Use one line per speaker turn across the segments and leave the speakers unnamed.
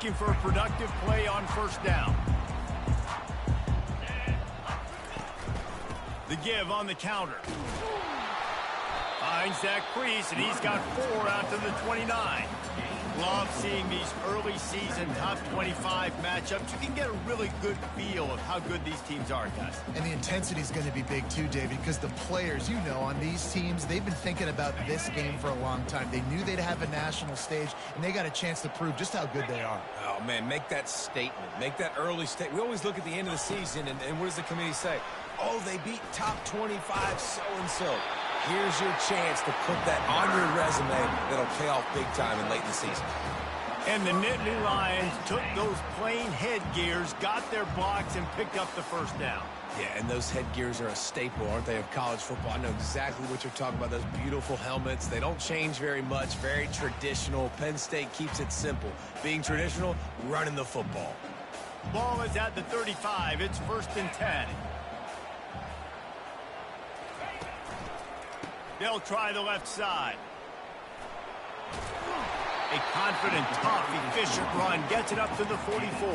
looking for a productive play on first down. The give on the counter. Finds that crease, and he's got 4 out to the 29. Love seeing these early season top 25 matchups. You can get a really good feel of how good these teams are, guys.
And the intensity is going to be big too, David, because the players, you know, on these teams, they've been thinking about this game for a long time. They knew they'd have a national stage, and they got a chance to prove just how good they are.
Oh, man, make that statement. Make that early statement. We always look at the end of the season, and what does the committee say? Oh, they beat top 25 so-and-so. Here's your chance to put that on your resume that'll pay off big time and late in the season.
And the Nittany Lions took those plain headgears, got their blocks, and picked up the first down.
Yeah, and those headgears are a staple, aren't they, of college football? I know exactly what you're talking about, those beautiful helmets. They don't change very much, very traditional. Penn State keeps it simple. Being traditional, running the football.
Ball is at the 35. It's 1st and 10. They'll try the left side. A confident, tough, efficient run gets it up to the 44.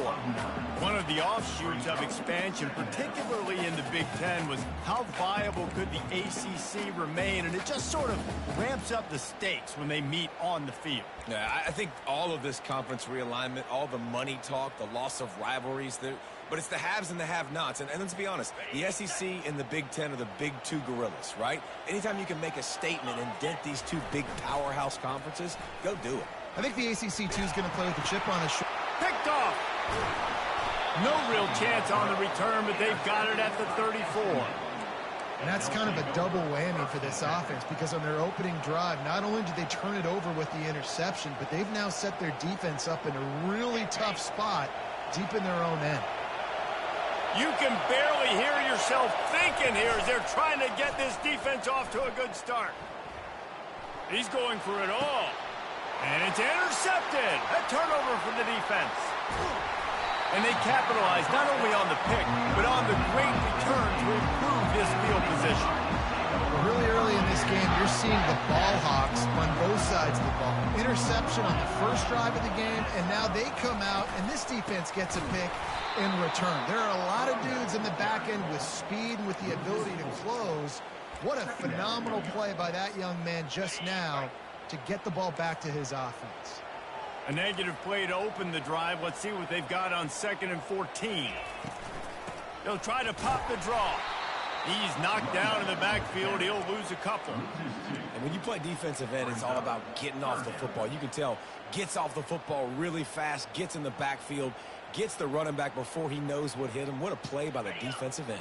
One of the offshoots of expansion, particularly in the Big Ten, was how viable could the ACC remain, and it just sort of ramps up the stakes when they meet on the field.
Yeah, I think all of this conference realignment, all the money talk, the loss of rivalries, but it's the haves and the have-nots. And let's be honest, the SEC and the Big Ten are the big two gorillas, right? Anytime you can make a statement and dent these two big powerhouse conferences, go do it.
I think the ACC, too, is going to play with the chip on his shoulder.
Picked off. No real chance on the return, but they've got it at the 34.
And that's kind of a double whammy for this offense, because on their opening drive, not only did they turn it over with the interception, but they've now set their defense up in a really tough spot deep in their own end.
You can barely hear yourself thinking here as they're trying to get this defense off to a good start. He's going for it all. And it's intercepted. A turnover for the defense. And they capitalize not only on the pick, but on the great return to improve this field position.
Well, really early in this game, you're seeing the ball hawks on both sides of the ball. Interception on the first drive of the game, and now they come out, and this defense gets a pick in return. There are a lot of dudes in the back end with speed and with the ability to close. What a phenomenal play by that young man just now to get the ball back to his offense.
A negative play to open the drive. Let's see what they've got on 2nd and 14. They'll try to pop the draw. He's knocked down in the backfield. He'll lose a couple.
And when you play defensive end, it's all about getting off the football. You can tell, gets off the football really fast, gets in the backfield, gets the running back before he knows what hit him. What a play by the defensive end.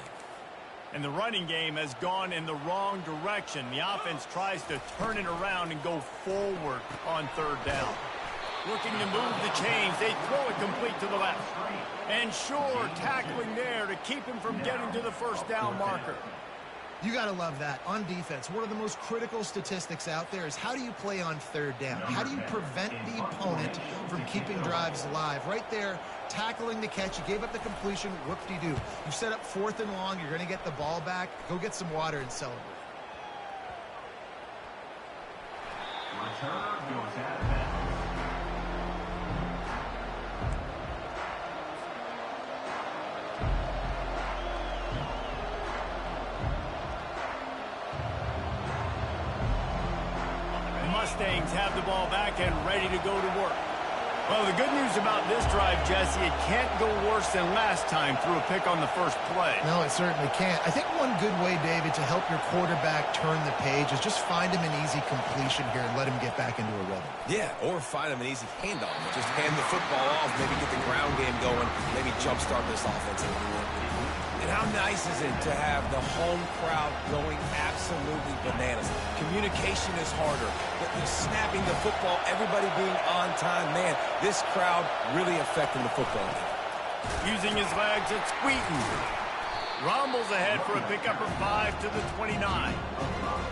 And the running game has gone in the wrong direction. The offense tries to turn it around and go forward on 3rd down. Looking to move the chains. They throw it complete to the left. And sure, tackling there to keep him from getting to the 1st down marker.
You got to love that. On defense, one of the most critical statistics out there is how do you play on 3rd down? How do you prevent the opponent from keeping drives alive? Right there, tackling the catch. You gave up the completion. Whoop-de-doo. You set up 4th and long. You're going to get the ball back. Go get some water and celebrate.
Mustangs have the ball back and ready to go to work. Well, the good news about this drive, Jesse, it can't go worse than last time through a pick on the first play.
No, it certainly can't. I think one good way, David, to help your quarterback turn the page is just find him an easy completion here and let him get back into a rhythm.
Yeah, or find him an easy handoff. Just hand the football off, maybe get the ground game going, maybe jumpstart this offense a little bit. And how nice is it to have the home crowd going absolutely bananas? Communication is harder. The snapping the football, everybody being on time. Man, this crowd really affecting the football game.
Using his legs, it's Wheaton. Rumbles ahead for a pickup of 5 to the 29.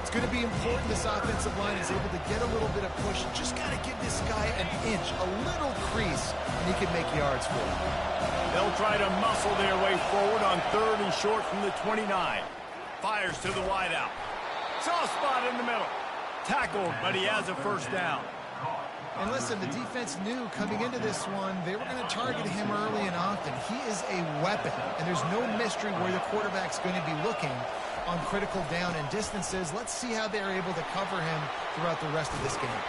It's going to be important this offensive line is able to get a little bit of push. Just got to give this guy an inch, a little crease, and he can make yards for him.
They'll try to muscle their way forward on 3rd and short from the 29. Fires to the wideout. Soft spot in the middle. Tackled, but he has a 1st down.
And listen, the defense knew coming into this one, they were going to target him early and often. He is a weapon, and there's no mystery where the quarterback's going to be looking on critical down and distances. Let's see how they're able to cover him throughout the rest of this game.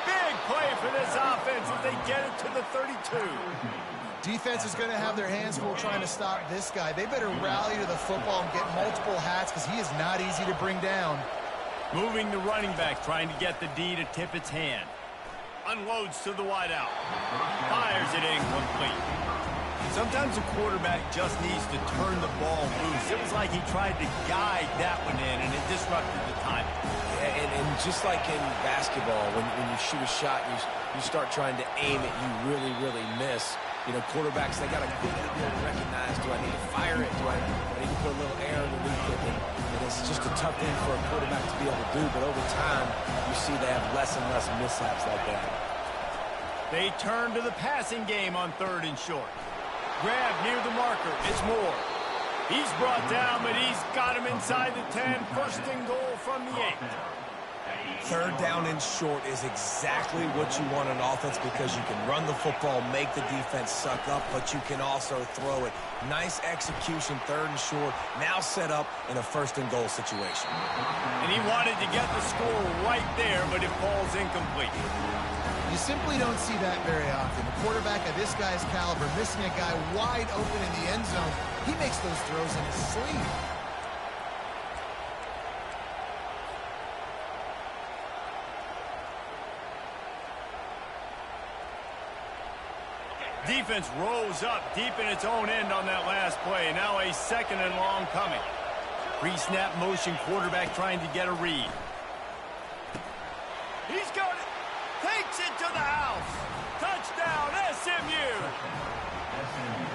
Big play for this offense as they get it to the 32.
Defense is going to have their hands full trying to stop this guy. They better rally to the football and get multiple hats because he is not easy to bring down.
Moving the running back, trying to get the D to tip its hand. Unloads to the wideout. Fires it incomplete. Sometimes a quarterback just needs to turn the ball loose. It was like he tried to guide that one in, and it disrupted the timing.
Yeah, and just like in basketball, when you shoot a shot, you start trying to aim it, you really miss. You know, quarterbacks, they got to be able to recognize, do I need to fire it? Do I need to put a little air underneath it? And it's just a tough thing for a quarterback to be able to do. But over time, you see they have less and less mishaps like that.
They turn to the passing game on 3rd and short. Grab near the marker. It's Moore. He's brought down, but he's got him inside the 10. 1st and goal from the 8.
3rd down and short is exactly what you want on offense because you can run the football, make the defense suck up, but you can also throw it. Nice execution, 3rd and short, now set up in a 1st and goal situation.
And he wanted to get the score right there, but it falls incomplete.
You simply don't see that very often. A quarterback of this guy's caliber missing a guy wide open in the end zone. He makes those throws in his sleep.
Defense rose up deep in its own end on that last play. Now a 2nd and long coming. Pre-snap motion, quarterback trying to get a read. He's got it. Takes it to the house. Touchdown, SMU.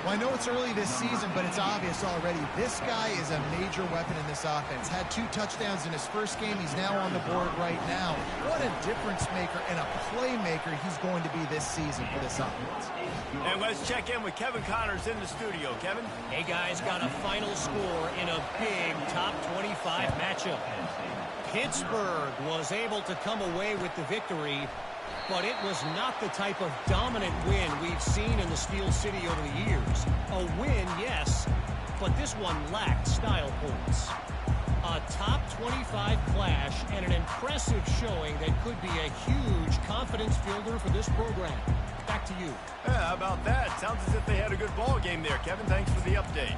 Well, I know it's early this season, but it's obvious already. This guy is a major weapon in this offense. Had 2 touchdowns in his first game. He's now on the board right now. What a difference maker and a playmaker he's going to be this season for this offense.
And let's check in with Kevin Connors in the studio. Kevin?
Hey, guys, got a final score in a big top 25 matchup. Pittsburgh was able to come away with the victory, but it was not the type of dominant win we've seen in the Steel City over the years. A win, yes, but this one lacked style points. A top 25 clash and an impressive showing that could be a huge confidence builder for this program. Back to you.
Yeah, how about that? Sounds as if they had a good ball game there. Kevin, thanks for the update.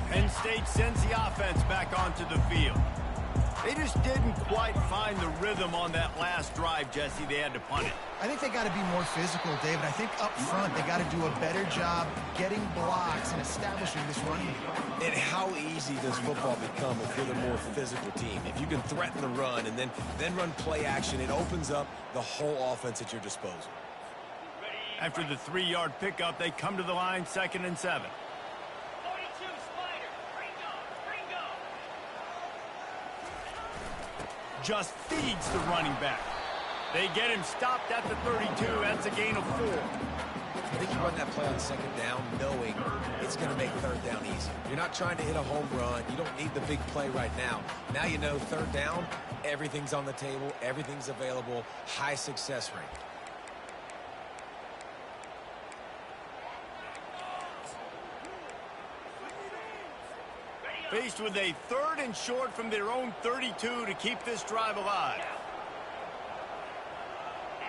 Penn State sends the offense back onto the field. They just didn't quite find the rhythm on that last drive, Jesse. They had to punt it.
I think they got to be more physical, David. I think up front they got to do a better job getting blocks and establishing this running game.
And how easy does football become if you're the more physical team? If you can threaten the run and then run play action, it opens up the whole offense at your disposal.
After the 3-yard pickup, they come to the line, 2nd and 7. Just feeds the running back. They get him stopped at the 32. That's a gain of 4.
I think you run that play on 2nd down knowing it's going to make 3rd down easy. You're not trying to hit a home run. You don't need the big play right now. Now you know 3rd down, everything's on the table, everything's available, high success rate.
Faced with a 3rd and short from their own 32 to keep this drive alive.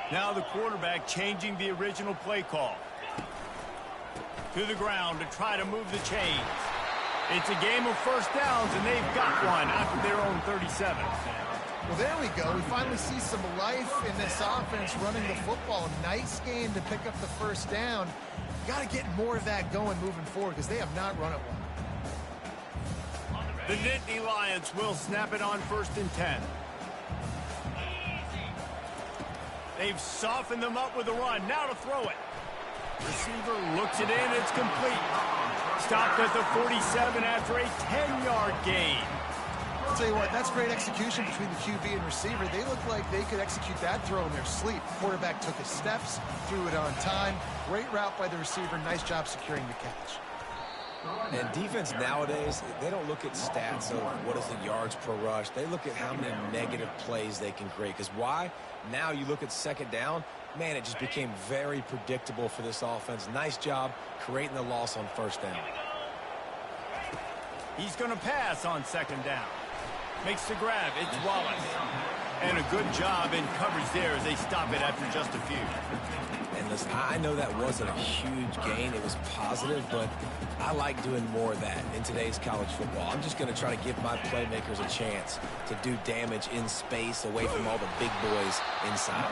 Now the quarterback changing the original play call. To the ground to try to move the chains. It's a game of 1st downs, and they've got one after their own 37.
Well, there we go. We finally see some life in this offense running the football. Nice game to pick up the 1st down. Got to get more of that going moving forward because they have not run it well.
The Nittany Lions will snap it on 1st and 10. They've softened them up with a run. Now to throw it. Receiver looks it in. It's complete. Stopped at the 47 after a 10-yard gain.
I'll tell you what, that's great execution between the QB and receiver. They look like they could execute that throw in their sleep. Quarterback took his steps, threw it on time. Great route by the receiver. Nice job securing the catch.
And defense nowadays, they don't look at stats of what is the yards per rush. They look at how many negative plays they can create. Because why? Now you look at second down, man, it just became very predictable for this offense. Nice job creating the loss on first down.
He's going to pass on second down. Makes the grab. It's Wallace. And a good job in coverage there as they stop it after just a few.
And listen, I know that wasn't a huge gain. It was positive, but I like doing more of that in today's college football. I'm just going to try to give my playmakers a chance to do damage in space away from all the big boys inside.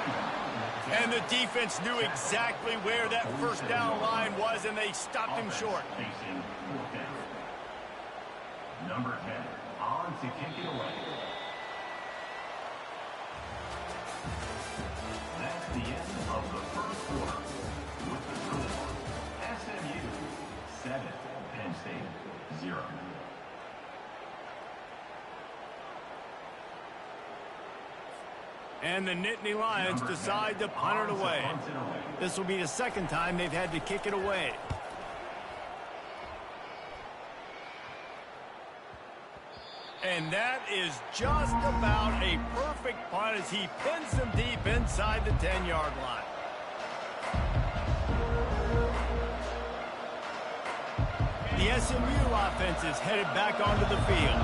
And the defense knew exactly where that first down line was, and they stopped him short.
Number 10, on to kick it away. That's the end of the first quarter. With the score, SMU 7, Penn State 0.
And the Nittany Lions decide to punt it away. This will be the second time they've had to kick it away. And that is just about a perfect punt as he pins them deep inside the 10-yard line. The SMU offense is headed back onto the field.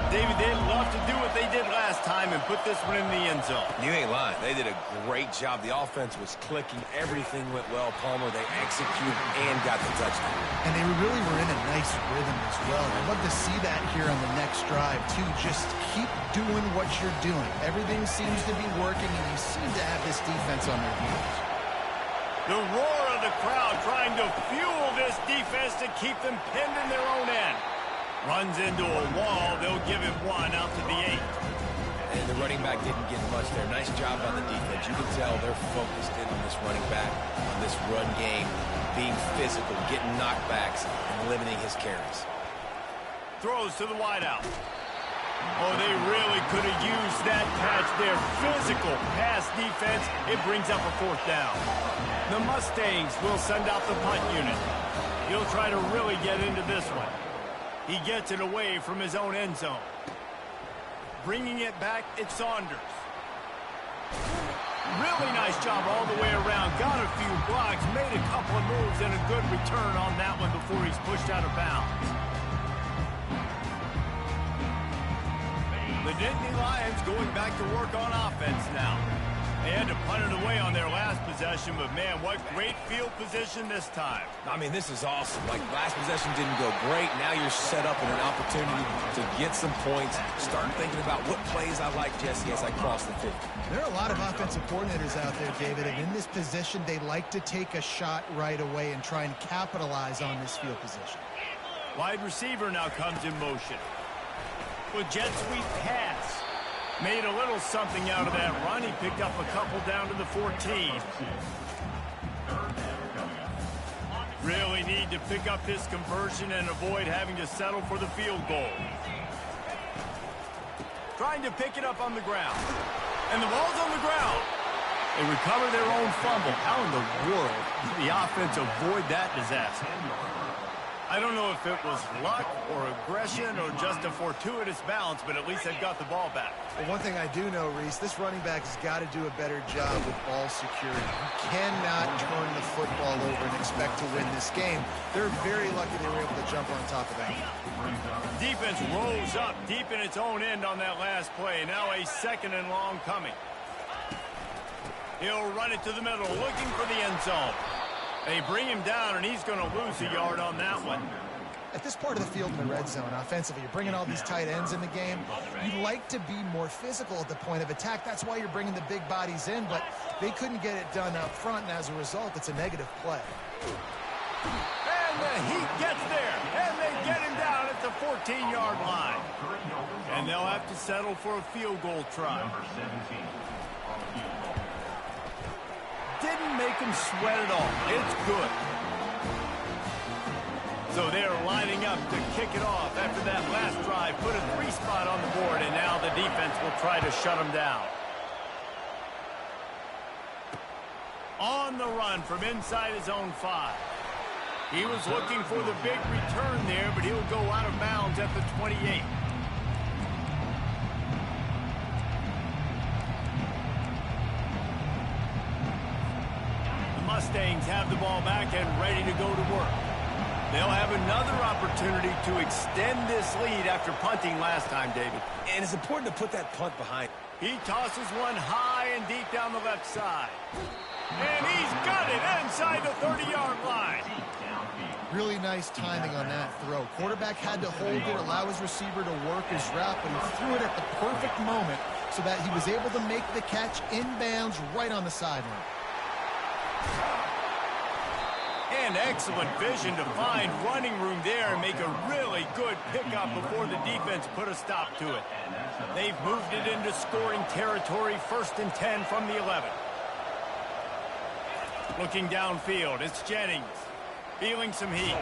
David, they'd love to do what they did last time and put this one in the end zone.
You ain't lying. They did a great job. The offense was clicking. Everything went well. Palmer, they executed and got the touchdown.
And they really were in a nice rhythm as well. I'd love to see that here on the next drive, too. Just keep doing what you're doing. Everything seems to be working, and you seem to have this defense on their heels.
The roar of the crowd trying to fuel this defense to keep them pinned in their own end. Runs into a wall. They'll give him one out to the 8.
And the running back didn't get much there. Nice job on the defense. You can tell they're focused in on this running back, on this run game, being physical, getting knockbacks, and limiting his carries.
Throws to the wideout. Oh, they really could have used that patch there. Physical pass defense. It brings up a fourth down. The Mustangs will send out the punt unit. He'll try to really get into this one. He gets it away from his own end zone. Bringing it back, it's Saunders. Really nice job all the way around. Got a few blocks, made a couple of moves, and a good return on that one before he's pushed out of bounds. The Nittany Lions going back to work on offense now. They had to punt it away on their last possession, but man, what great field position this time.
I mean, this is awesome. Like, last possession didn't go great. Now you're set up in an opportunity to get some points. Start thinking about what plays I like, Jesse, as I cross the 50.
There are a lot of offensive coordinators out there, David, and in this position, they like to take a shot right away and try and capitalize on this field position.
Wide receiver now comes in motion. With jet sweep pass. Made a little something out of that run. He picked up a couple down to the 14. Really need to pick up this conversion and avoid having to settle for the field goal. Trying to pick it up on the ground. And the ball's on the ground. They recover their own fumble. How in the world did the offense avoid that disaster? I don't know if it was luck or aggression or just a fortuitous bounce, but at least they've got the ball back.
Well, one thing I do know, Reese, this running back has got to do a better job with ball security. You cannot turn the football over and expect to win this game. They're very lucky they were able to jump on top of that.
Defense rose up deep in its own end on that last play. Now a second and long coming. He'll run it to the middle, looking for the end zone. They bring him down, and he's going to lose a yard on that one.
At this part of the field in the red zone, offensively, you're bringing all these tight ends in the game. You like to be more physical at the point of attack. That's why you're bringing the big bodies in, but they couldn't get it done up front, and as a result, it's a negative play.
And the Heat gets there, and they get him down at the 14-yard line. And they'll have to settle for a field goal try. Didn't make him sweat at all. It's good. So they're lining up to kick it off after that last drive. Put a 3 spot on the board, and now the defense will try to shut them down. On the run from inside his own 5. He was looking for the big return there, but he'll go out of bounds at the 28. The Mustangs have the ball back and ready to go to work. They'll have another opportunity to extend this lead after punting last time, David.
And it's important to put that punt behind.
He tosses one high and deep down the left side. And he's got it inside the 30-yard line.
Really nice timing on that throw. Quarterback had to hold it, allow his receiver to work his route, but he threw it at the perfect moment so that he was able to make the catch inbounds right on the sideline.
And excellent vision to find running room there and make a really good pickup before the defense put a stop to it. They've moved it into scoring territory, 1st and 10 from the 11. Looking downfield, it's Jennings. Feeling some heat.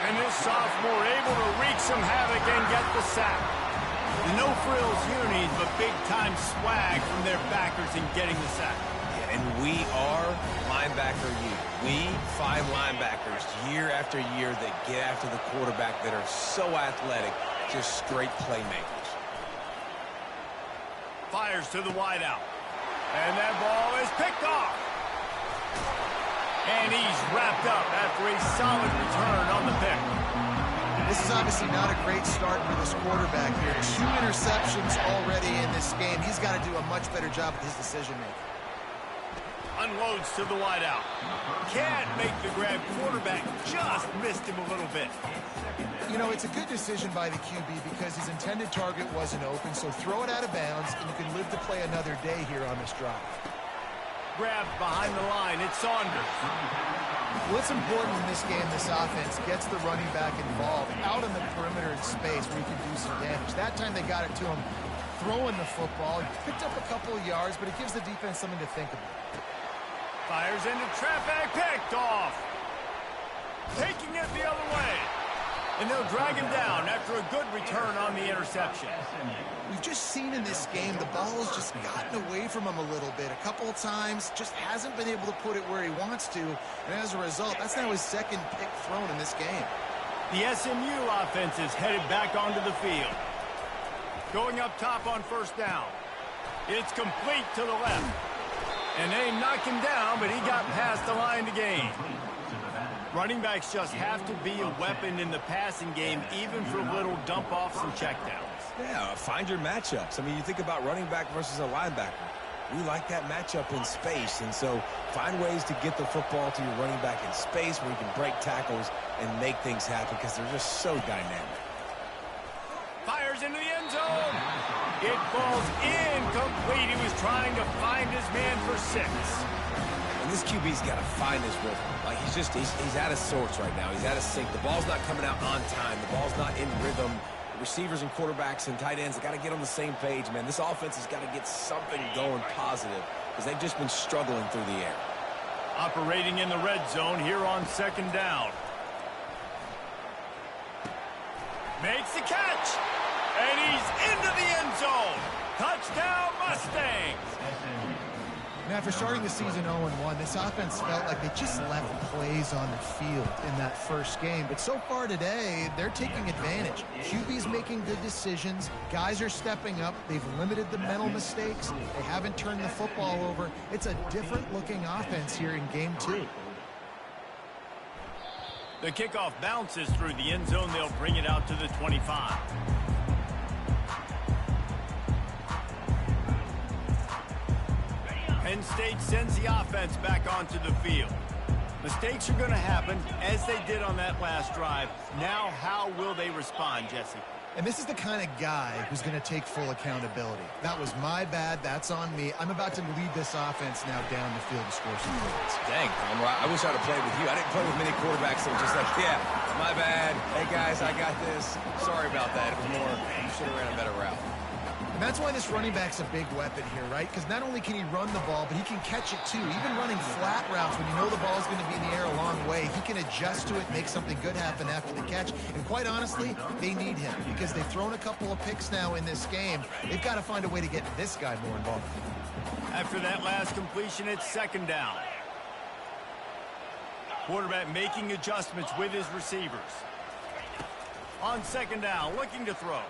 And this sophomore able to wreak some havoc and get the sack. The no-frills unis, but big-time swag from their backers in getting the sack.
And we are linebacker unit. We find linebackers year after year that get after the quarterback that are so athletic, just straight playmakers.
Fires to the wideout. And that ball is picked off. And he's wrapped up after a solid return on the pick.
This is obviously not a great start for this quarterback here. 2 interceptions already in this game. He's got to do a much better job with his decision-making.
Unloads to the wideout. Can't make the grab. Quarterback just missed him a little bit.
You know, it's a good decision by the QB because his intended target wasn't open, so throw it out of bounds, and you can live to play another day here on this drive.
Grabbed behind the line. It's Saunders.
What's important in this game, this offense gets the running back involved out on the perimeter in space where he can do some damage. That time they got it to him throwing the football. He picked up a couple of yards, but it gives the defense something to think about.
Fires into traffic, picked off. Taking it the other way. And they'll drag him down after a good return on the interception.
We've just seen in this game the ball has just gotten away from him a little bit. A couple of times, just hasn't been able to put it where he wants to. And as a result, that's now his 2nd pick thrown in this game.
The SMU offense is headed back onto the field. Going up top on 1st down. It's complete to the left. And they knocked him down, but he got past the line to gain. Running backs just have to be a weapon in the passing game, even for little dump-offs and checkdowns.
Yeah, find your matchups. I mean, you think about running back versus a linebacker. We like that matchup in space, and so find ways to get the football to your running back in space where you can break tackles and make things happen because they're just so dynamic.
Fires into the end zone. It falls incomplete. He was trying to find his man for 6.
And this QB's got to find his rhythm. Like, he's out of sorts right now. He's out of sync. The ball's not coming out on time. The ball's not in rhythm. The receivers and quarterbacks and tight ends, they got to get on the same page, man. This offense has got to get something going positive because they've just been struggling through the air.
Operating in the red zone here on 2nd down. Makes the catch. And he's into the end zone. Touchdown, Mustangs.
Now, after starting the season 0-1, this offense felt like they just left plays on the field in that first game. But so far today, they're taking advantage. QB's making good decisions. Guys are stepping up. They've limited the mental mistakes. They haven't turned the football over. It's a different-looking offense here in Game 2.
The kickoff bounces through the end zone. They'll bring it out to the 25. Penn State sends the offense back onto the field. Mistakes are going to happen, as they did on that last drive. Now, how will they respond, Jesse?
And this is the kind of guy who's going to take full accountability. That was my bad. That's on me. I'm about to lead this offense now down the field and score some points.
Dang, I wish I'd have played with you. I didn't play with many quarterbacks that were just like, yeah, my bad. Hey, guys, I got this. Sorry about that. It was more, you should have ran a better route.
And that's why this running back's a big weapon here, right? Because not only can he run the ball, but he can catch it too. Even running flat routes when you know the ball's going to be in the air a long way, he can adjust to it, make something good happen after the catch. And quite honestly, they need him because they've thrown a couple of picks now in this game. They've got to find a way to get this guy more involved.
After that last completion, it's 2nd down. Quarterback making adjustments with his receivers. On second down, looking to throw.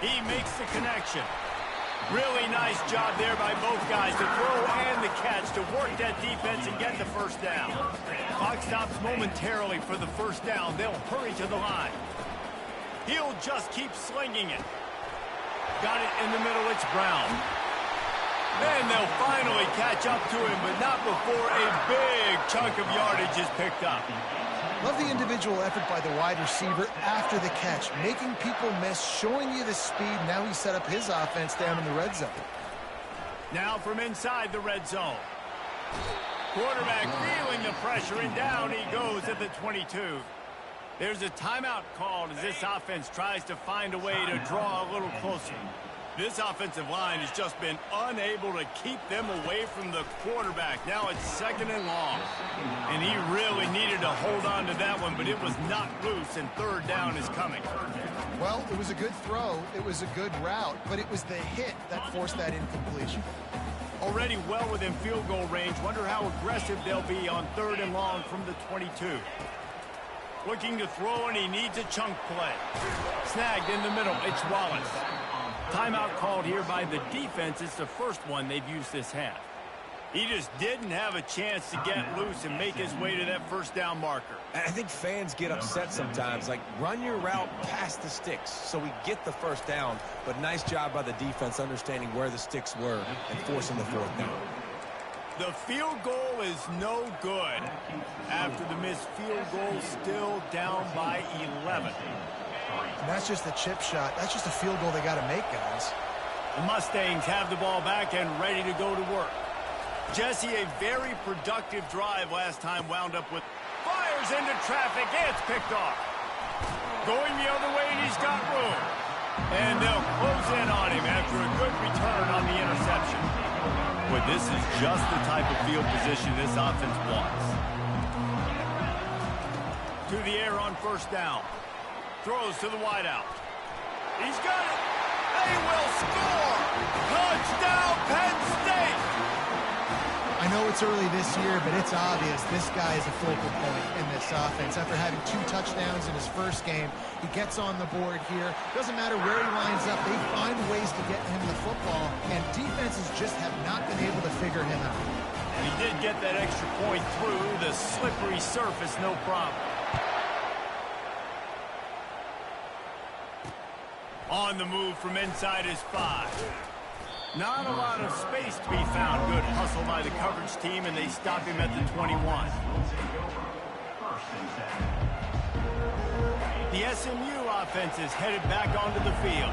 He makes the connection. Really nice job there by both guys to throw and the catch to work that defense and get the first down. Clock stops momentarily for the first down. They'll hurry to the line. He'll just keep slinging it. Got it in the middle. It's Brown. Then they'll finally catch up to him, but not before a big chunk of yardage is picked up.
Love the individual effort by the wide receiver after the catch, making people miss, showing you the speed. Now he set up his offense down in the red zone.
Now from inside the red zone. Quarterback feeling the pressure, and down he goes at the 22. There's a timeout called as this offense tries to find a way to draw a little closer. This offensive line has just been unable to keep them away from the quarterback. Now it's second and long. And he really needed to hold on to that one, but it was not loose, and third down is coming.
Well, it was a good throw. It was a good route, but it was the hit that forced that incompletion.
Already well within field goal range. Wonder how aggressive they'll be on third and long from the 22. Looking to throw, and he needs a chunk play. Snagged in the middle. It's Wallace. Timeout called here by the defense. It's the first one they've used this half. He just didn't have a chance to get loose and make his way to that first down marker.
I think fans get upset sometimes, like run your route past the sticks so we get the first down, but nice job by the defense understanding where the sticks were and forcing the fourth down.
The field goal is no good. After the missed field goal, still down by 11.
And that's just a chip shot. That's just a field goal they got to make, guys.
The Mustangs have the ball back and ready to go to work. Jesse, a very productive drive last time, wound up with fires into traffic. It's picked off. Going the other way, and he's got room. And they'll close in on him after a good return on the interception. But this is just the type of field position this offense wants. To the air on first down. Throws to the wideout. He's got it. They will score. Touchdown, Penn State.
I know it's early this year, but it's obvious this guy is a focal point in this offense. After having 2 touchdowns in his first game, he gets on the board here. Doesn't matter where he lines up. They find ways to get him the football, and defenses just have not been able to figure him out.
He did get that extra point through the slippery surface, no problem. On the move from inside his 5. Not a lot of space to be found. Good hustle by the coverage team, and they stop him at the 21. The SMU offense is headed back onto the field.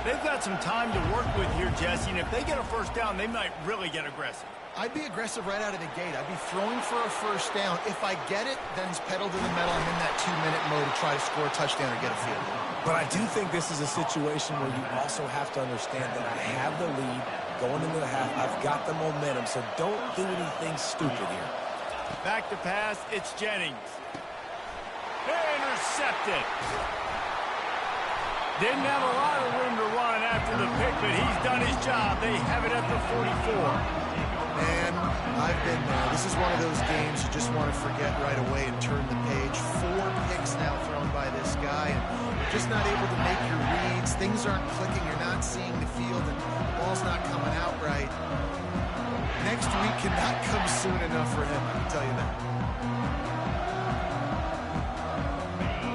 They've got some time to work with here, Jesse, and if they get a first down, they might really get aggressive.
I'd be aggressive right out of the gate. I'd be throwing for a first down. If I get it, then it's pedal to the metal. I'm in that 2-minute mode to try to score a touchdown or get a field goal.
But I do think this is a situation where you also have to understand that I have the lead going into the half. I've got the momentum, so don't do anything stupid here.
Back to pass, it's Jennings. Intercepted. Didn't have a lot of room to run after the pick, but he's done his job. They have it at the 44.
Man, I've been there. This is one of those games you just want to forget right away and turn the page. 4 picks now thrown by this guy, and you're just not able to make your reads. Things aren't clicking. You're not seeing the field, and the ball's not coming out right. Next week cannot come soon enough for him, I can tell you that.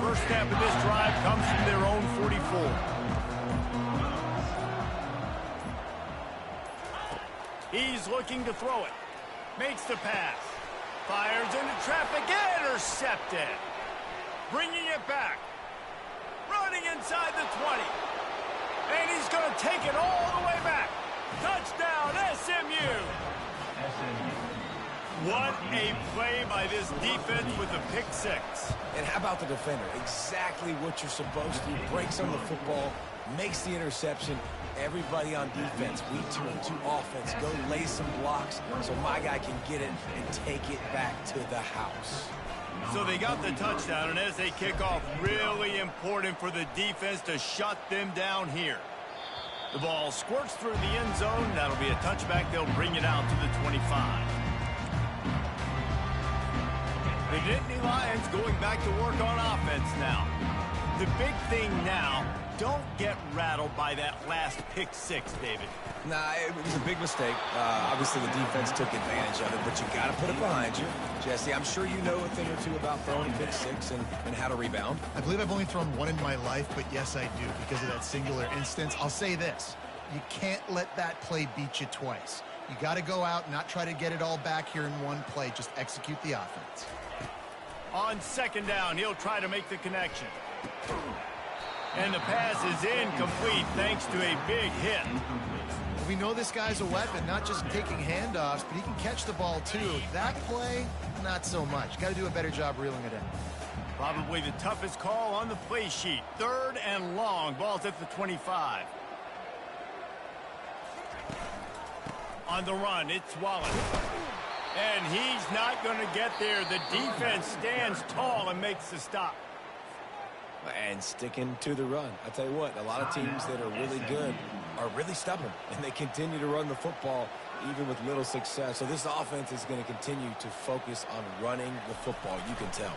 First step of this drive comes from their own 44. He's looking to throw it. Makes the pass. Fires into traffic. Intercepted. Bringing it back. Running inside the 20. And he's going to take it all the way back. Touchdown, SMU. What a play by this defense with a pick 6.
And how about the defender? Exactly what you're supposed to. Breaks on the football, makes the interception. Everybody on defense, we turn to offense. Go lay some blocks so my guy can get it and take it back to the house.
So they got the touchdown, and as they kick off, really important for the defense to shut them down here. The ball squirts through the end zone. That'll be a touchback. They'll bring it out to the 25. The Nittany Lions going back to work on offense now. The big thing now, don't get rattled by that last pick six, David.
Nah, it was a big mistake. Obviously, the defense took advantage of it, but you got to put it behind you. Jesse, I'm sure you know a thing or two about throwing a pick six and how to rebound.
I believe I've only thrown one in my life, but yes, I do because of that singular instance. I'll say this. You can't let that play beat you twice. You got to go out and not try to get it all back here in one play. Just execute the offense.
On second down, he'll try to make the connection. And the pass is incomplete thanks to a big hit.
We know this guy's a weapon, not just taking handoffs, but he can catch the ball too. That play, not so much. Got to do a better job reeling it in.
Probably the toughest call on the play sheet. 3rd and long. Ball's at the 25. On the run, it's Wallace. And he's not going to get there. The defense stands tall and makes the stop.
And sticking to the run. I tell you what, a lot of teams that are really good are really stubborn, and they continue to run the football even with little success. So this offense is going to continue to focus on running the football. You can tell.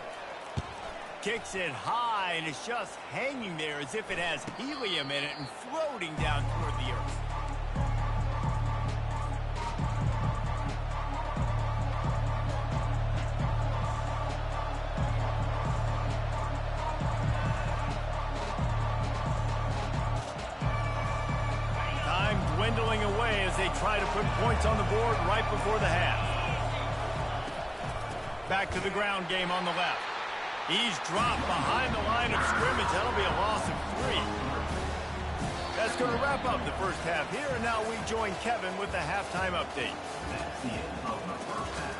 Kicks it high, and it's just hanging there as if it has helium in it and floating down toward the earth. Dwindling away as they try to put points on the board right before the half. Back to the ground game on the left. He's dropped behind the line of scrimmage. That'll be a loss of 3. That's going to wrap up the first half here, and now we join Kevin with the halftime update.
That's the end of the first half.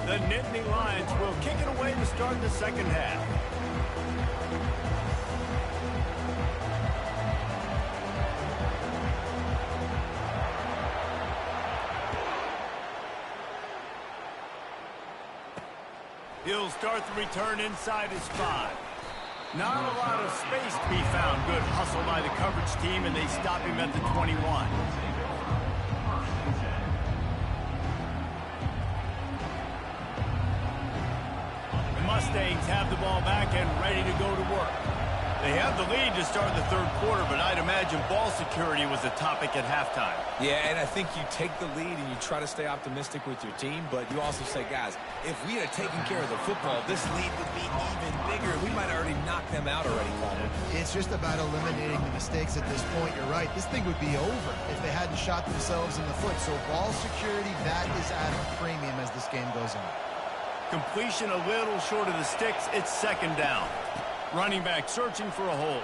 The Nittany Lions will kick it away to start the second half. He'll start the return inside his 5. Not a lot of space to be found. Good hustle by the coverage team, and they stop him at the 21. The Mustangs have the ball back and ready to go to work. They have the lead to start the third quarter, but I'd imagine ball security was a topic at halftime.
Yeah, and I think you take the lead and you try to stay optimistic with your team, but you also say, guys, if we had taken care of the football, this lead would be even bigger. We might have already knocked them out already, Palmer.
It's just about eliminating the mistakes at this point. You're right. This thing would be over if they hadn't shot themselves in the foot. So ball security, that is at a premium as this game goes on.
Completion a little short of the sticks. It's second down. Running back searching for a hole.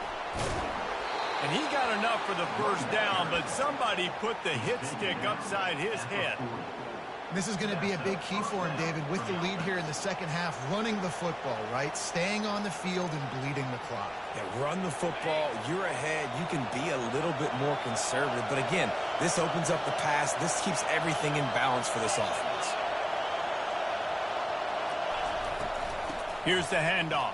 And he got enough for the first down, but somebody put the hit stick upside his head.
This is going to be a big key for him, David, with the lead here in the second half, running the football, right? Staying on the field and bleeding the clock.
Yeah, run the football. You're ahead. You can be a little bit more conservative. But again, this opens up the pass. This keeps everything in balance for this offense.
Here's the handoff.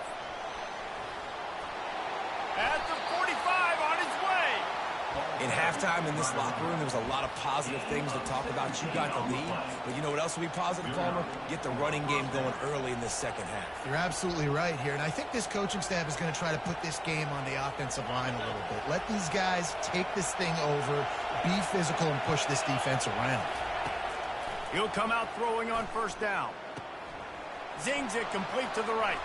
At the 45, on his way.
In halftime in this locker room, there was a lot of positive things to talk about. You got the lead, but you know what else will be positive, Palmer? Get the running game going early in this second half.
You're absolutely right here, and I think this coaching staff is going to try to put this game on the offensive line a little bit. Let these guys take this thing over, be physical, and push this defense around.
He'll come out throwing on first down. Zings it complete to the right.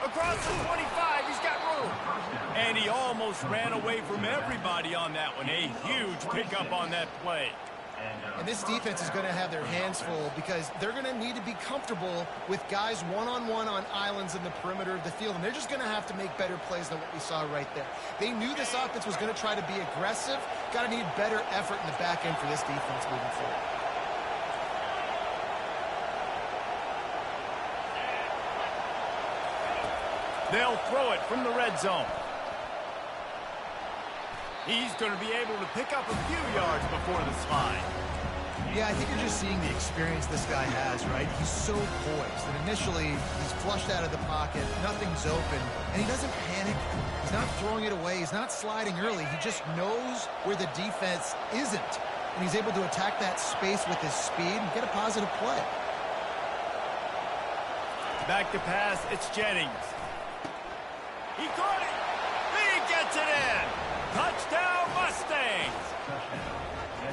Across the 25, he's got room. And he almost ran away from everybody on that one. A huge pickup on that play.
And this defense is going to have their hands full because they're going to need to be comfortable with guys one-on-one on islands in the perimeter of the field. And they're just going to have to make better plays than what we saw right there. They knew this offense was going to try to be aggressive. Got to need better effort in the back end for this defense moving forward.
They'll throw it from the red zone. He's going to be able to pick up a few yards before the slide.
Yeah, I think you're just seeing the experience this guy has, right? He's so poised. And initially, he's flushed out of the pocket. Nothing's open. And he doesn't panic. He's not throwing it away. He's not sliding early. He just knows where the defense isn't. And he's able to attack that space with his speed and get a positive play.
Back to pass, it's Jennings. He caught it. He gets it in. Touchdown, Mustangs.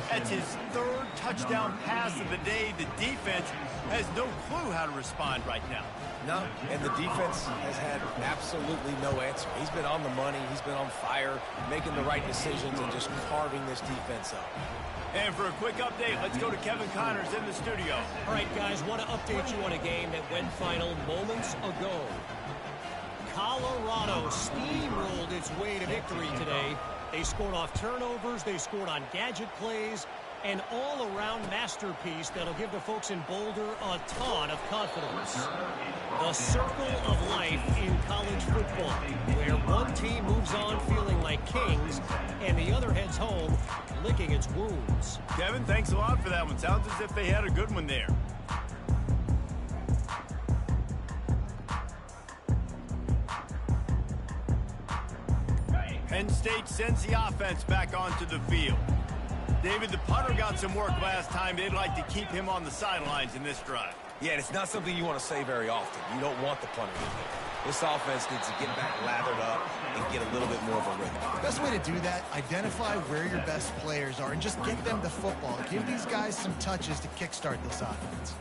That's his third touchdown pass of the day. The defense has no clue how to respond right now.
No, and the defense has had absolutely no answer. He's been on the money. He's been on fire, making the right decisions and just carving this defense up.
And for a quick update, let's go to Kevin Connors in the studio.
All right, guys, want to update you on a game that went final moments ago. Colorado steamrolled its way to victory today. They scored off turnovers, they scored on gadget plays, an all-around masterpiece that'll give the folks in Boulder a ton of confidence. The circle of life in college football, where one team moves on feeling like kings, and the other heads home licking its wounds.
Kevin, thanks a lot for that one. Sounds as if they had a good one there. Penn State sends the offense back onto the field. David, the punter got some work last time. They'd like to keep him on the sidelines in this drive.
Yeah, and it's not something you want to say very often. You don't want the punter in there. This offense needs to get back lathered up and get a little bit more of a rhythm.
Best way to do that, identify where your best players are and just get them the football. Give these guys some touches to kickstart this offense.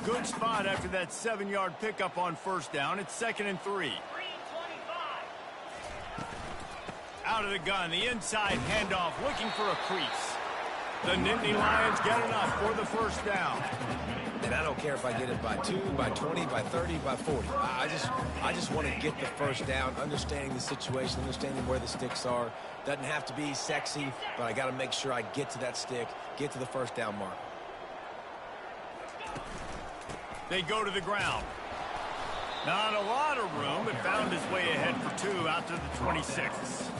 Good spot after that 7-yard pickup on first down. It's 2nd and 3. Out of the gun, the inside handoff, looking for a crease. The Nittany Lions get enough for the first down.
And I don't care if I get it by 2, by 20, by 30, by 40. I just want to get the first down, understanding the situation, understanding where the sticks are. Doesn't have to be sexy, but I got to make sure I get to that stick, get to the first down mark.
They go to the ground. Not a lot of room, but found his way ahead for 2 out to the 26.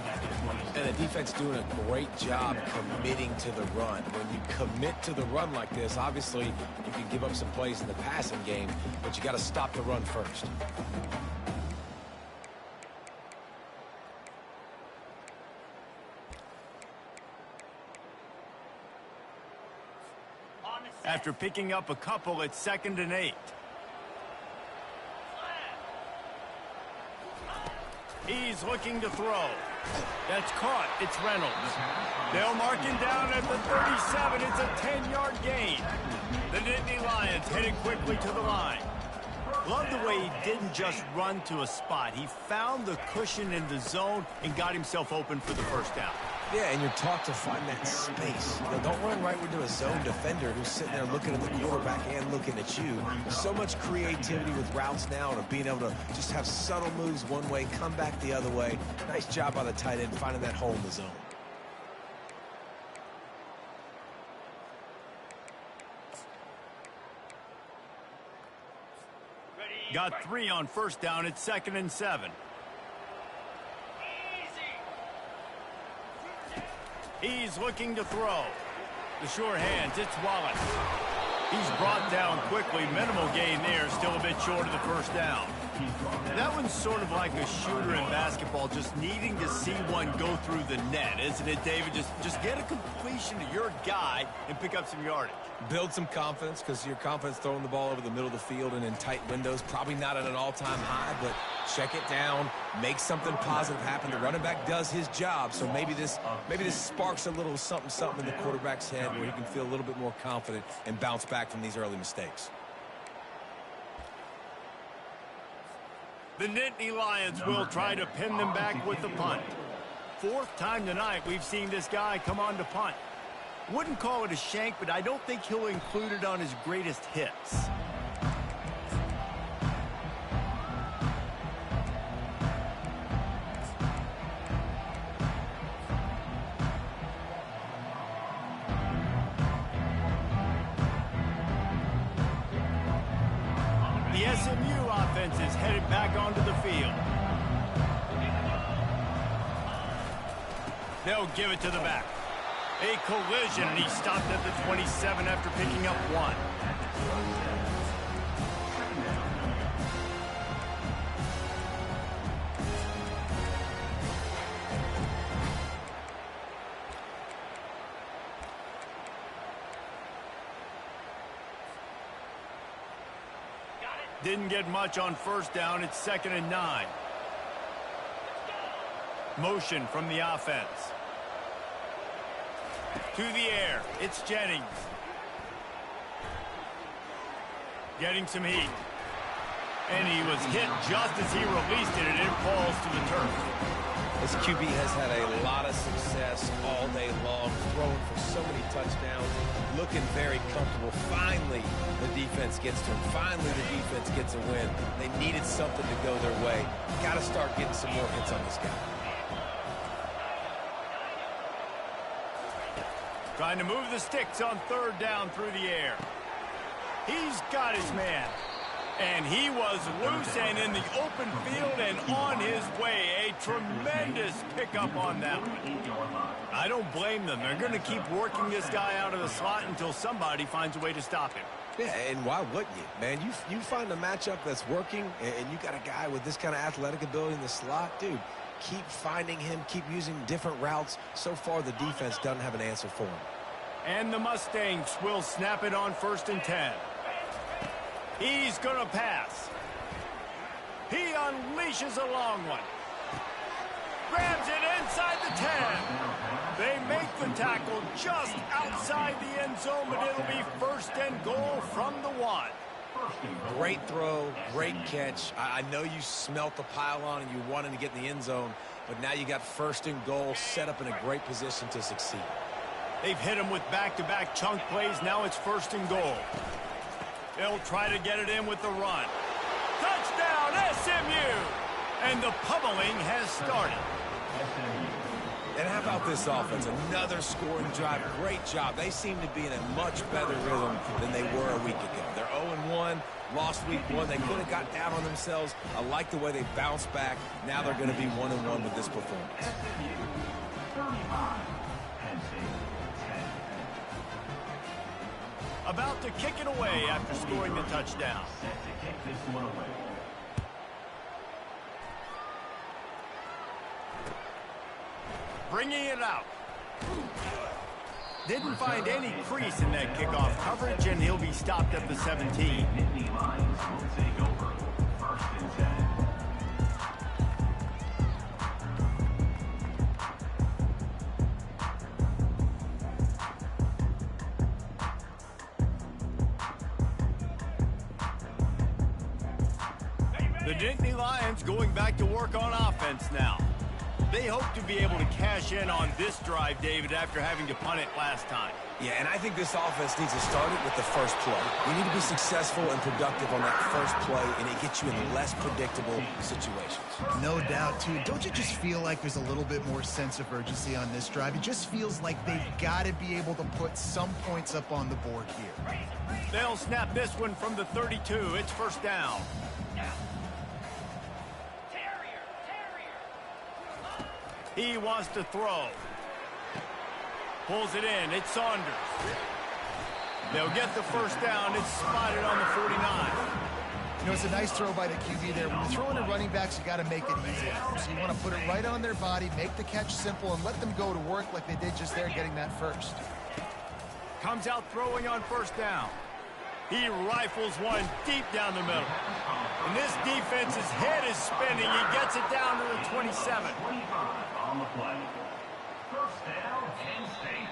And the defense doing a great job committing to the run. When you commit to the run like this, obviously you can give up some plays in the passing game, but you got to stop the run first.
After picking up a couple, it's 2nd and 8. He's looking to throw. That's caught. It's Reynolds. They'll mark him down at the 37. It's a 10-yard gain. The Nittany Lions headed quickly to the line. Love the way he didn't just run to a spot. He found the cushion in the zone and got himself open for the first down.
Yeah, and you're taught to find that space. You know, don't run right into a zone defender who's sitting there looking at the quarterback and looking at you. So much creativity with routes now and being able to just have subtle moves one way, come back the other way. Nice job by the tight end finding that hole in the zone.
Got 3 on first down. It's 2nd and 7. He's looking to throw. The sure hands, it's Wallace. He's brought down quickly. Minimal gain there, still a bit short of the first down. That one's sort of like a shooter in basketball, just needing to see one go through the net, isn't it, David? Just get a completion to your guy and pick up some yardage.
Build some confidence, because your confidence throwing the ball over the middle of the field and in tight windows, probably not at an all-time high, but check it down, make something positive happen. The running back does his job, so maybe this sparks a little something in the quarterback's head where he can feel a little bit more confident and bounce back from these early mistakes.
The Nittany Lions will try to pin them back with the punt. 4th time tonight we've seen this guy come on to punt. Wouldn't call it a shank, but I don't think he'll include it on his greatest hits. The SMU offense is headed back onto the field. They'll give it to the back. A collision, and he stopped at the 27 after picking up 1. Didn't get much on first down. It's 2nd and 9. Motion from the offense. To the air. It's Jennings. Getting some heat. And he was hit just as he released it, and it falls to the turf.
This QB has had a lot of success all day long, throwing for so many touchdowns, looking very comfortable. Finally, the defense gets to him. Finally, the defense gets a win. They needed something to go their way. Got to start getting some more hits on this guy.
Trying to move the sticks on 3rd down through the air. He's got his man. And he was loose and in the open field and on his way. A tremendous pickup on that one. I don't blame them. They're going to keep working this guy out of the slot until somebody finds a way to stop him.
Yeah, and why wouldn't you, man? You find a matchup that's working, and you got a guy with this kind of athletic ability in the slot, dude. Keep finding him, keep using different routes. So far, the defense doesn't have an answer for him.
And the Mustangs will snap it on 1st and 10. He's going to pass. He unleashes a long one. Grabs it inside the 10. They make the tackle just outside the end zone, but it'll be 1st and goal from the 1.
Great throw, great catch. I know you smelt the pylon and you wanted to get in the end zone, but now you got 1st and goal set up in a great position to succeed.
They've hit him with back-to-back chunk plays. Now it's 1st and goal. They'll try to get it in with the run. Touchdown, SMU! And the pummeling has started.
And how about this offense? Another scoring drive. Great job. They seem to be in a much better rhythm than they were a week ago. They're 0-1, lost week 1. They could have got down on themselves. I like the way they bounced back. Now they're going to be 1-1 with this performance.
About to kick it away after scoring the touchdown. Bringing it out. Didn't find any crease in that kickoff coverage, and he'll be stopped at the 17. The Nittany Lions going back to work on offense now. They hope to be able to cash in on this drive, David, after having to punt it last time.
Yeah, and I think this offense needs to start it with the first play. You need to be successful and productive on that first play, and it gets you in less predictable situations.
No doubt, too. Don't you just feel like there's a little bit more sense of urgency on this drive? It just feels like they've got to be able to put some points up on the board here.
They'll snap this one from the 32. It's 1st down. He wants to throw. Pulls it in. It's Saunders. They'll get the 1st down. It's spotted on the 49.
You know, it's a nice throw by the QB there. When you're throwing to running backs, you got to make it easy. So you want to put it right on their body, make the catch simple, and let them go to work like they did just there getting that first.
Comes out throwing on 1st down. He rifles one deep down the middle. And this defense's head is spinning. He gets it down to the 27.
On the play. 1st down, Penn State.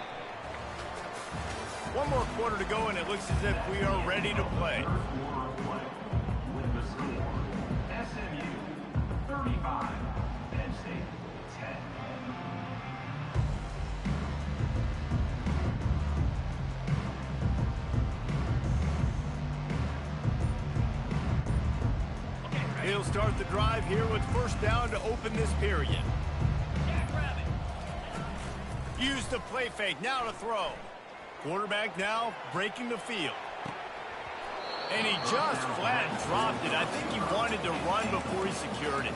One more quarter to go, and it looks as if we are ready to play.
First quarter of play. With the score, SMU 35, Penn State 10.
He'll start the drive here with 1st down to open this period. Use the play fake, now to throw. Quarterback now breaking the field. And he just flat dropped it. I think he wanted to run before he secured it.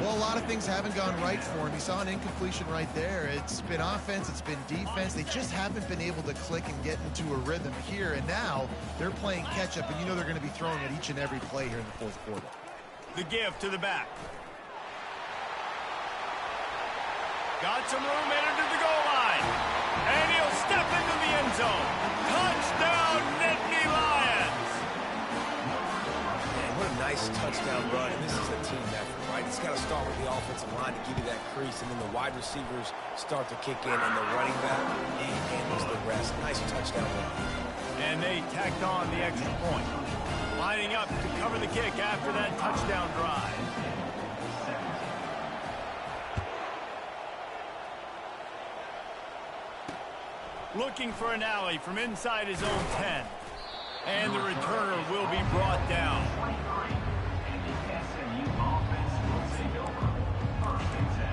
Well, a lot of things haven't gone right for him. He saw an incompletion right there. It's been offense, it's been defense. They just haven't been able to click and get into a rhythm here. And now they're playing catch-up, and you know they're going to be throwing at each and every play here in the 4th quarter.
The give to the back. Got some room headed to the goal line. And he'll step into the end zone. Touchdown, Nittany Lions!
touchdown run, and this is a team effort, right? It's got to start with the offensive line to give you that crease, and then the wide receivers start to kick in, and the running back, he handles the rest. Nice touchdown run.
And they tacked on the extra point. Lining up to cover the kick after that touchdown drive. Looking for an alley from inside his own 10. And the returner will be brought down.
And the SMU offense will take over. 1st and
10.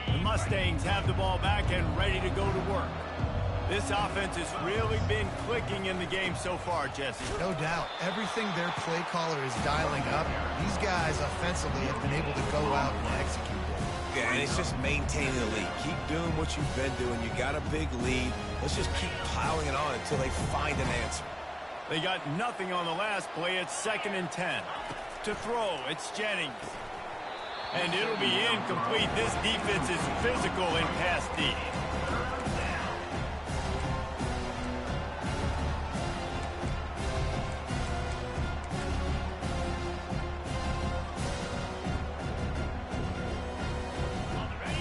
The Mustangs have the ball back and ready to go to work. This offense has really been clicking in the game so far, Jesse.
No doubt. Everything their play caller is dialing up, these guys offensively have been able to go out and execute it.
Yeah, and it's just maintaining the lead. Keep doing what you've been doing. You got a big lead. Let's just keep piling it on until they find an answer.
They got nothing on the last play. It's 2nd and 10. To throw, it's Jennings. And it'll be incomplete. This defense is physical in pass D.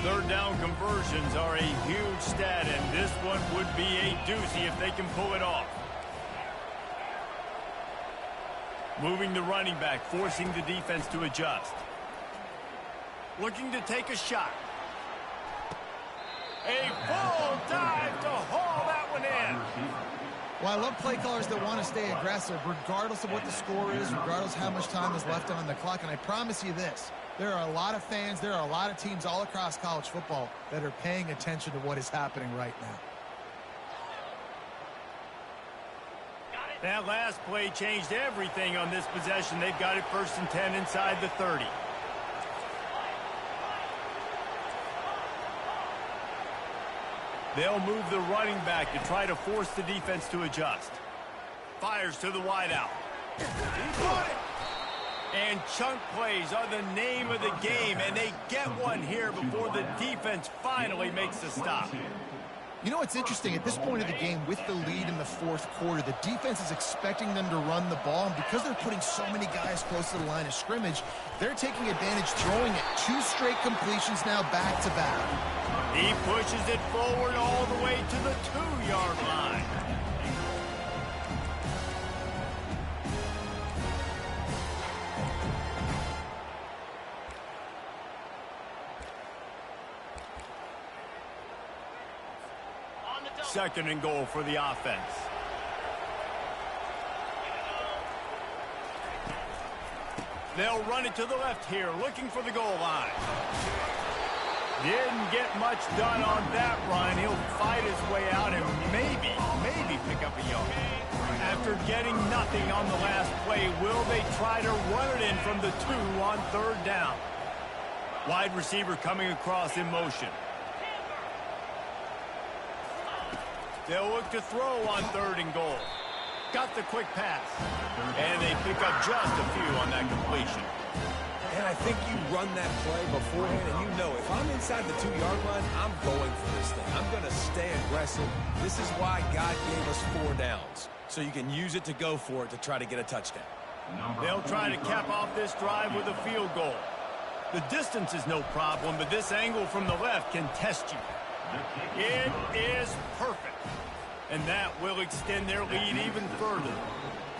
Third down conversions are a huge stat, and this one would be a doozy if they can pull it off. Moving the running back, forcing the defense to adjust. Looking to take a shot. A full dive to haul that one in.
Well, I love play callers that want to stay aggressive, regardless of what the score is, regardless of how much time is left on the clock. And I promise you this, there are a lot of fans, there are a lot of teams all across college football that are paying attention to what is happening right now.
That last play changed everything on this possession. They've got it 1st and 10 inside the 30. They'll move the running back to try to force the defense to adjust. Fires to the wideout. He caught it. And chunk plays are the name of the game, and they get one here before the defense finally makes a stop.
You know what's interesting? At this point of the game, with the lead in the 4th quarter, the defense is expecting them to run the ball, and because they're putting so many guys close to the line of scrimmage, they're taking advantage, throwing it. 2 straight completions now back-to-back.
He pushes it forward all the way to the 2-yard line. Second and goal for the offense. They'll run it to the left here, looking for the goal line. Didn't get much done on that run. He'll fight his way out and maybe pick up a yard. After getting nothing on the last play, will they try to run it in from the 2 on 3rd down? Wide receiver coming across in motion. They'll look to throw on 3rd and goal. Got the quick pass. And they pick up just a few on that completion.
And I think you run that play beforehand, and you know if I'm inside the 2-yard line, I'm going for this thing. I'm going to stay aggressive. This is why God gave us 4 downs, so you can use it to go for it to try to get a touchdown.
They'll try to cap off this drive with a field goal. The distance is no problem, but this angle from the left can test you. It is perfect. And that will extend their lead even further.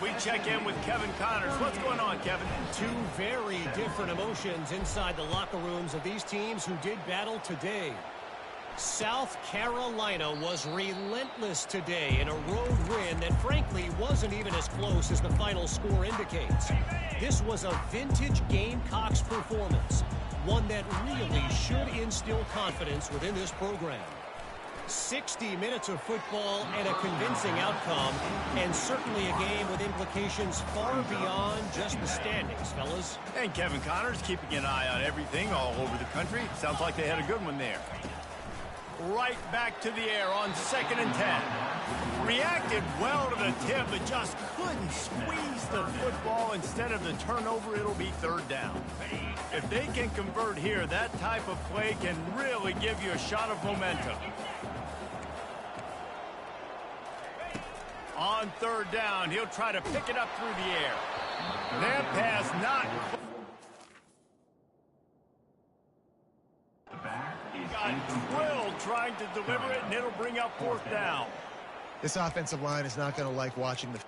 We check in with Kevin Connors. What's going on, Kevin?
2 very different emotions inside the locker rooms of these teams who did battle today. South Carolina was relentless today in a road win that frankly wasn't even as close as the final score indicates. This was a vintage Gamecocks performance, one that really should instill confidence within this program. 60 minutes of football and a convincing outcome, and certainly a game with implications far beyond just the standings, fellas.
And Kevin Connors keeping an eye on everything all over the country. Sounds like they had a good one there. right back to the air on 2nd and 10. Reacted well to the tip, but just couldn't squeeze the football. Instead of the turnover, it'll be 3rd down. If they can convert here, that type of play can really give you a shot of momentum. On 3rd down, he'll try to pick it up through the air. That pass not... Got drilled trying to deliver it, and it'll bring up 4th down.
This offensive line is not going to like watching the